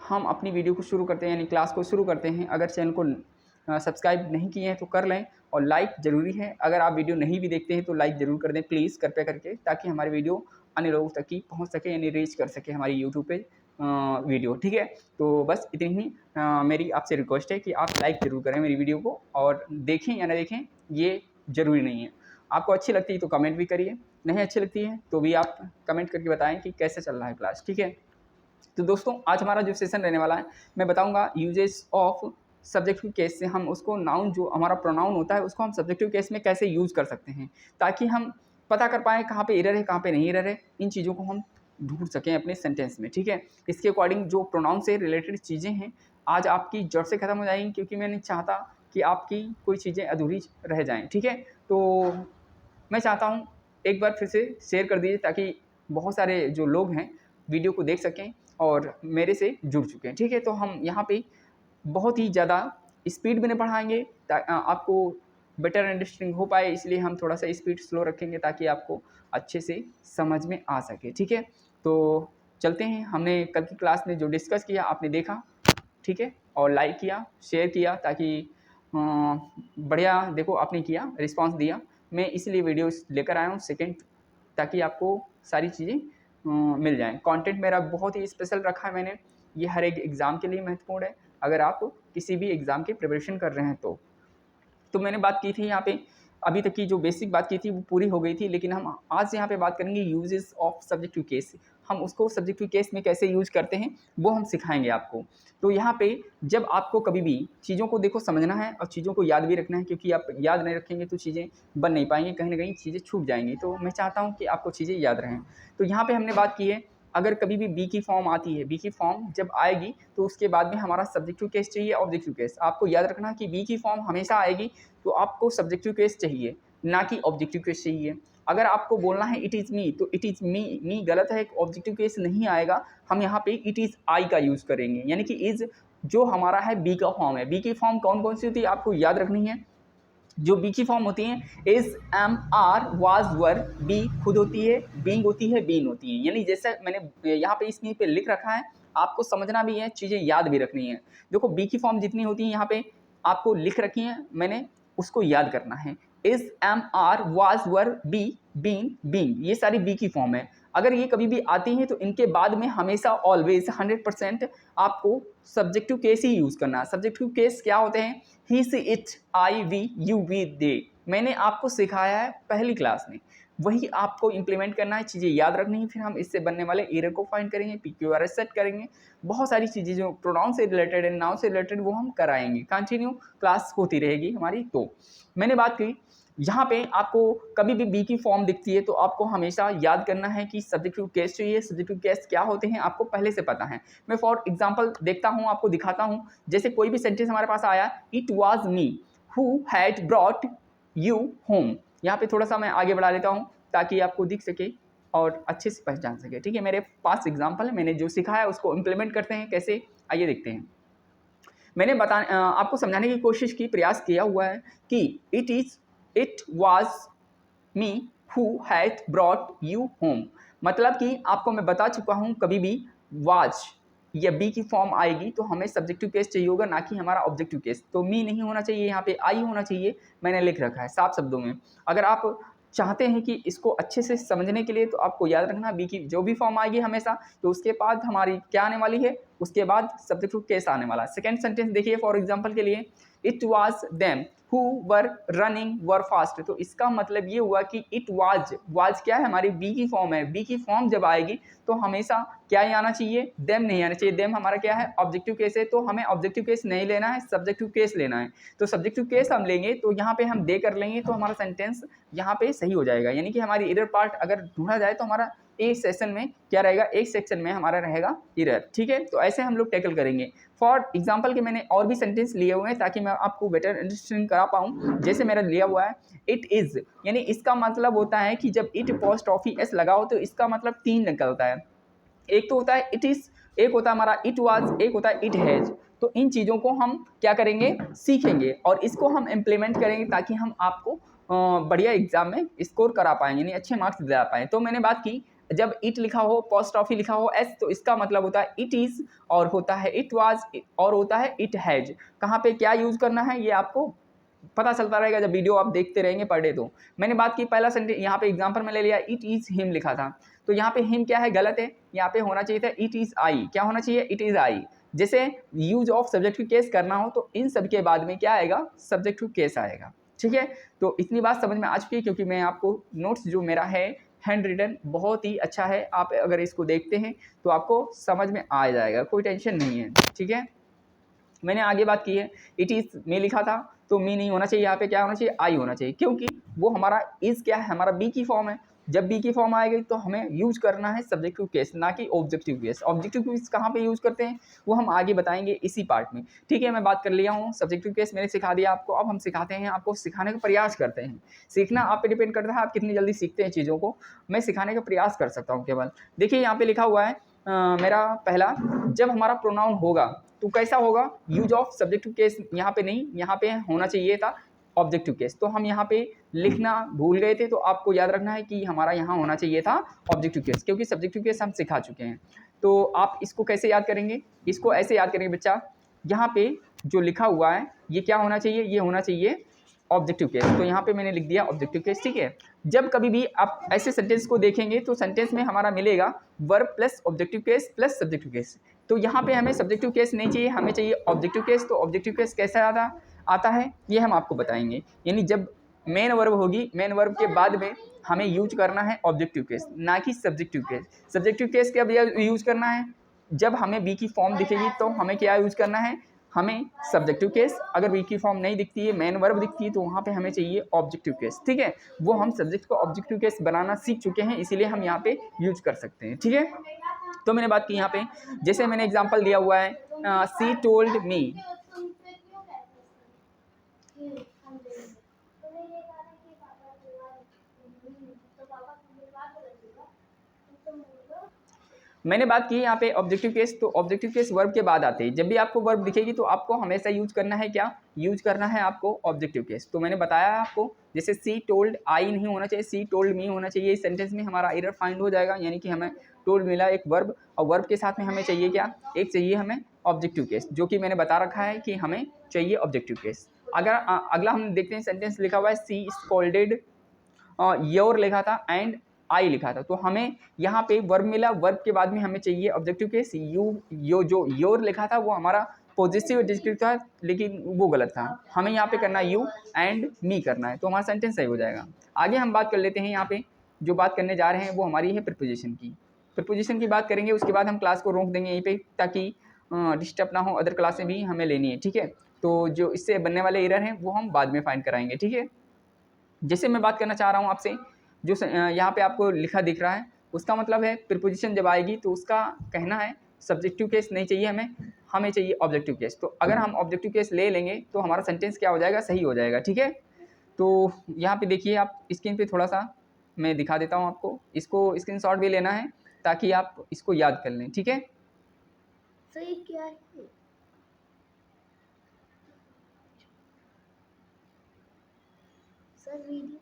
हम अपनी वीडियो को शुरू करते हैं यानी क्लास को शुरू करते हैं, अगर चैनल को सब्सक्राइब नहीं किए हैं तो कर लें और लाइक ज़रूरी है। अगर आप वीडियो नहीं भी देखते हैं तो लाइक ज़रूर कर दें प्लीज़, कृपया करके, ताकि हमारी वीडियो अन्य लोगों तक की पहुंच सके यानी रीच कर सके हमारी यूट्यूब पे वीडियो। ठीक है, तो बस इतनी ही मेरी आपसे रिक्वेस्ट है कि आप लाइक ज़रूर करें मेरी वीडियो को, और देखें या ना देखें ये ज़रूरी नहीं है। आपको अच्छी लगती है तो कमेंट भी करिए, नहीं अच्छी लगती है तो भी आप कमेंट करके बताएं कि कैसे चल रहा है क्लास। ठीक है, तो दोस्तों आज हमारा जो सेशन रहने वाला है, मैं बताऊंगा यूजेस ऑफ सब्जेक्टिव केस से हम उसको नाउन, जो हमारा प्रोनाउन होता है, उसको हम सब्जेक्टिव केस में कैसे यूज़ कर सकते हैं, ताकि हम पता कर पाएँ कहाँ पे एरर है कहाँ पे नहीं एरर है, इन चीज़ों को हम ढूंढ सकें अपने सेंटेंस में। ठीक है, इसके अकॉर्डिंग जो प्रोनाउन से रिलेटेड चीज़ें हैं आज आपकी जड़ से ख़त्म हो जाएंगी, क्योंकि मैं नहीं चाहता कि आपकी कोई चीज़ें अधूरी रह जाएँ। ठीक है, तो मैं चाहता हूँ एक बार फिर से शेयर कर दीजिए, ताकि बहुत सारे जो लोग हैं वीडियो को देख सकें और मेरे से जुड़ चुके हैं। ठीक है, तो हम यहाँ पे बहुत ही ज़्यादा स्पीड में नहीं पढ़ाएंगे, आपको बेटर अंडरस्टैंडिंग हो पाए, इसलिए हम थोड़ा सा स्पीड स्लो रखेंगे ताकि आपको अच्छे से समझ में आ सके। ठीक है, तो चलते हैं। हमने कल की क्लास में जो डिस्कस किया आपने देखा, ठीक है, और लाइक किया, शेयर किया, ताकि बढ़िया देखो आपने किया, रिस्पांस दिया। मैं इसलिए वीडियो लेकर आया हूँ सेकेंड, ताकि आपको सारी चीज़ें मिल जाएँ। कंटेंट मेरा बहुत ही स्पेशल रखा है मैंने, ये हर एक एग्ज़ाम के लिए महत्वपूर्ण है, अगर आप किसी भी एग्ज़ाम की प्रिपरेशन कर रहे हैं तो मैंने बात की थी यहाँ पे, अभी तक की जो बेसिक बात की थी वो पूरी हो गई थी, लेकिन हम आज यहाँ पे बात करेंगे यूजेस ऑफ सब्जेक्टिव केस। हम उसको सब्जेक्टिव केस में कैसे यूज करते हैं वो हम सिखाएंगे आपको। तो यहाँ पे जब आपको कभी भी चीज़ों को देखो समझना है और चीज़ों को याद भी रखना है, क्योंकि आप याद नहीं रखेंगे तो चीज़ें बन नहीं पाएंगी, कहीं ना कहीं चीज़ें छूट जाएंगी। तो मैं चाहता हूँ कि आपको चीज़ें याद रहें। तो यहाँ पे हमने बात की है, अगर कभी भी बी की फॉर्म आती है, बी की फॉर्म जब आएगी तो उसके बाद में हमारा सब्जेक्टिव केस चाहिए, ऑब्जेक्टिव केस। आपको याद रखना कि बी की फॉर्म हमेशा आएगी तो आपको सब्जेक्टिव केस चाहिए, ना कि ऑब्जेक्टिव केस चाहिए। अगर आपको बोलना है इट इज़ मी, तो इट इज़ मी गलत है, ऑब्जेक्टिव केस नहीं आएगा। हम यहाँ पे इट इज़ आई का यूज़ करेंगे, यानी कि इज़ जो हमारा है बी का फॉर्म है। बी की फॉर्म कौन कौन सी होती है आपको याद रखनी है। जो बी की फॉर्म होती हैं is, am, are, was, were, be खुद होती है, बीइंग होती है, बीन होती है। यानी जैसे मैंने यहाँ पे स्क्रीन पे लिख रखा है, आपको समझना भी है, चीज़ें याद भी रखनी है। देखो बी की फॉर्म जितनी होती है यहाँ पे आपको लिख रखी है मैंने, उसको याद करना है। Is, am, are, was, were, be, been, being, ये सारी बी की फॉर्म है। अगर ये कभी भी आती हैं तो इनके बाद में हमेशा ऑलवेज 100% आपको सब्जेक्टिव केस ही यूज़ करना है। सब्जेक्टिव केस क्या होते हैं, he, she, it, I, we, you, we, they. मैंने आपको सिखाया है पहली क्लास में, वही आपको इंप्लीमेंट करना है, चीज़ें याद रखनी है। फिर हम इससे बनने वाले एरर को फाइंड करेंगे, PQRS सेट करेंगे, बहुत सारी चीज़ें जो प्रोनाउन से रिलेटेड है, नाउन से रिलेटेड, वो हम कराएंगे। कंटिन्यू क्लास होती रहेगी हमारी। तो मैंने बात की यहाँ पे आपको कभी भी बी की फॉर्म दिखती है तो आपको हमेशा याद करना है कि सब्जेक्टिव केस चाहिए। सब्जेक्टिव केस क्या होते हैं आपको पहले से पता है। मैं फॉर एग्जांपल देखता हूँ, आपको दिखाता हूँ। जैसे कोई भी सेंटेंस हमारे पास आया, it was me who had brought you home. यहाँ पे थोड़ा सा मैं आगे बढ़ा लेता हूँ ताकि आपको दिख सके और अच्छे से पहचान सके। ठीक है, मेरे पास एग्जाम्पल है, मैंने जो सिखाया उसको इम्प्लीमेंट करते हैं कैसे, आइए देखते हैं। मैंने आपको समझाने की कोशिश की, प्रयास किया हुआ है कि it was me who had brought you home. मतलब कि आपको मैं बता चुका हूं, कभी भी वाज या बी की फॉर्म आएगी तो हमें सब्जेक्टिव केस चाहिए होगा, ना कि हमारा ऑब्जेक्टिव केस। तो मी नहीं होना चाहिए, यहाँ पे आई होना चाहिए। मैंने लिख रखा है साफ शब्दों में। अगर आप चाहते हैं कि इसको अच्छे से समझने के लिए तो आपको याद रखना बी की जो भी फॉर्म आएगी हमेशा, तो उसके बाद हमारी क्या आने वाली है, उसके बाद सब्जेक्टिव केस आने वाला है। सेकेंड सेंटेंस देखिए फॉर एग्जाम्पल के लिए, it was them who were running were fast. तो इसका मतलब ये हुआ कि इट वाज क्या है, हमारी बी की फॉर्म है। बी की फॉर्म जब आएगी तो हमेशा क्या ही आना चाहिए, देम नहीं आना चाहिए। देम हमारा क्या है, ऑब्जेक्टिव केस है, तो हमें ऑब्जेक्टिव केस नहीं लेना है, सब्जेक्टिव केस लेना है। तो सब्जेक्टिव केस हम लेंगे तो यहाँ पे हम दे कर लेंगे तो हमारा सेंटेंस यहाँ पे सही हो जाएगा। यानी कि हमारी एरर पार्ट अगर ढूंढा जाए तो हमारा एक सेशन में क्या रहेगा, एक सेक्शन में हमारा रहेगा एरर। ठीक है, तो ऐसे हम लोग टैकल करेंगे। फॉर एग्जाम्पल के मैंने और भी सेंटेंस लिए हुए हैं ताकि मैं आपको बेटर अंडरस्टैंडिंग करा पाऊँ। जैसे मेरा लिया हुआ है इट इज़, यानी इसका मतलब होता है कि जब इट पोस्टॉफी एस लगा हो तो इसका मतलब 3 निकलता है। एक तो होता है इट इज़, एक होता है हमारा इट वाज, एक होता है इट हैज़। तो इन चीज़ों को हम क्या करेंगे, सीखेंगे और इसको हम इम्प्लीमेंट करेंगे ताकि हम आपको बढ़िया एग्जाम में स्कोर करा पाएंगे, यानी अच्छे मार्क्स दिला पाएँ। तो मैंने बात की जब इट लिखा हो, अपॉस्ट्रॉफी लिखा हो एस, तो इसका मतलब होता है इट इज़, और होता है इट वाज, और होता है इट हैज। कहाँ पे क्या यूज़ करना है ये आपको पता चलता रहेगा जब वीडियो आप देखते रहेंगे पर डे। तो मैंने बात की पहला सेंटेंस, यहाँ पे एग्जांपल में ले लिया इट इज़ हिम लिखा था, तो यहाँ पे हिम क्या है, गलत है, यहाँ पे होना चाहिए था इट इज़ आई। क्या होना चाहिए, इट इज़ आई। जैसे यूज ऑफ सब्जेक्टिव केस करना हो तो इन सब के बाद में क्या आएगा, सब्जेक्टिव केस आएगा। ठीक है, तो इतनी बात समझ में आ चुकी है, क्योंकि मैं आपको नोट्स जो मेरा है हैंड रिटन बहुत ही अच्छा है, आप अगर इसको देखते हैं तो आपको समझ में आ जाएगा, कोई टेंशन नहीं है। ठीक है, मैंने आगे बात की है, इट इज़ में लिखा था तो मी नहीं होना चाहिए, यहाँ पे क्या होना चाहिए, आई होना चाहिए, क्योंकि वो हमारा इज़ क्या है, हमारा बी की फॉर्म है। जब बी की फॉर्म आएगी तो हमें यूज करना है सब्जेक्टिव केस, ना कि ऑब्जेक्टिव केस। ऑब्जेक्टिव केस कहाँ पे यूज करते हैं वो हम आगे बताएंगे इसी पार्ट में। ठीक है, मैं बात कर लिया हूँ सब्जेक्टिव केस, मैंने सिखा दिया आपको, अब हम सिखाते हैं, आपको सिखाने का प्रयास करते हैं। सीखना आप पे डिपेंड करता है, आप कितनी जल्दी सीखते हैं चीज़ों को, मैं सिखाने का प्रयास कर सकता हूँ केवल। देखिए यहाँ पे लिखा हुआ है मेरा पहला, जब हमारा प्रोनाउन होगा तो कैसा होगा, यूज ऑफ सब्जेक्टिव केस, यहाँ पे नहीं, यहाँ पे होना चाहिए था ऑब्जेक्टिव केस, तो हम यहाँ पे लिखना भूल गए थे, तो आपको याद रखना है कि हमारा यहाँ होना चाहिए था ऑब्जेक्टिव केस, क्योंकि सब्जेक्टिव केस हम सिखा चुके हैं। तो आप इसको कैसे याद करेंगे, इसको ऐसे याद करेंगे बच्चा, यहाँ पे जो लिखा हुआ है ये क्या होना चाहिए, ये होना चाहिए ऑब्जेक्टिव केस, तो यहाँ पे मैंने लिख दिया ऑब्जेक्टिव केस। ठीक है, जब कभी भी आप ऐसे सेंटेंस को देखेंगे तो सेंटेंस में हमारा मिलेगा verb plus objective case plus subjective case, तो यहाँ पे हमें सब्जेक्टिव केस नहीं चाहिए, हमें चाहिए ऑब्जेक्टिव केस। तो ऑब्जेक्टिव केस कैसे आता है ये हम आपको बताएंगे, यानी जब मेन वर्ब होगी, मेन वर्ब के बाद में हमें यूज करना है ऑब्जेक्टिव केस, ना कि सब्जेक्टिव केस। सब्जेक्टिव केस कब यूज करना है, जब हमें बी की फॉर्म दिखेगी तो हमें क्या यूज करना है, हमें सब्जेक्टिव केस। अगर बी की फॉर्म नहीं दिखती है, मेन वर्ब दिखती है, तो वहाँ पे हमें चाहिए ऑब्जेक्टिव केस। ठीक है, वो हम सब्जेक्ट को ऑब्जेक्टिव केस बनाना सीख चुके हैं, इसीलिए हम यहाँ पे यूज कर सकते हैं। ठीक है, तो मैंने बात की यहाँ पे, जैसे मैंने एग्जांपल दिया हुआ है सी टोल्ड मी, मैंने बात की यहाँ पे ऑब्जेक्टिव केस, तो ऑब्जेक्टिव केस वर्ब के बाद आते हैं। जब भी आपको वर्ब दिखेगी तो आपको हमेशा यूज करना है, क्या यूज करना है आपको ऑब्जेक्टिव केस। तो मैंने बताया आपको, जैसे सी टोल्ड आई नहीं होना चाहिए, सी टोल्ड मी होना चाहिए। इस सेंटेंस में हमारा एरर फाइंड हो जाएगा, यानी कि हमें टोल्ड मिला एक वर्ब, और वर्ब के साथ में हमें चाहिए क्या, एक चाहिए हमें ऑब्जेक्टिव केस, जो कि मैंने बता रखा है कि हमें चाहिए ऑब्जेक्टिव केस। अगर अगला हम देखते हैं, सेंटेंस लिखा हुआ है सी स्कोल्डेड, योर लिखा था एंड आई लिखा था, तो हमें यहाँ पे वर्ब मिला, वर्ब के बाद में हमें चाहिए ऑब्जेक्टिव केस। जो योर लिखा था वो हमारा पॉजिटिव डिस्क्रिप्टिव था, लेकिन वो गलत था, हमें यहाँ पे करना है यू एंड मी करना है, तो हमारा सेंटेंस सही हो जाएगा। आगे हम बात कर लेते हैं, यहाँ पे जो बात करने जा रहे हैं वो हमारी है प्रीपोजिशन की। प्रीपोजिशन की बात करेंगे, उसके बाद हम क्लास को रोक देंगे यहीं पे, ताकि डिस्टर्ब ना हो, अदर क्लासें भी हमें लेनी है। ठीक है, तो जो इससे बनने वाले एरर हैं वो हम बाद में फाइंड कराएंगे। ठीक है, जैसे मैं बात करना चाह रहा हूँ आपसे, जो यहाँ पे आपको लिखा दिख रहा है, उसका मतलब है प्रीपोजिशन जब आएगी तो उसका कहना है सब्जेक्टिव केस नहीं चाहिए हमें चाहिए ऑब्जेक्टिव केस। तो अगर हम ऑब्जेक्टिव केस ले लेंगे तो हमारा सेंटेंस क्या हो जाएगा, सही हो जाएगा। ठीक है, तो यहाँ पे देखिए, आप स्क्रीन पे थोड़ा सा मैं दिखा देता हूँ आपको, इसको स्क्रीनशॉट भी लेना है ताकि आप इसको याद कर लें। ठीक है, सही क्या है सर वीडियो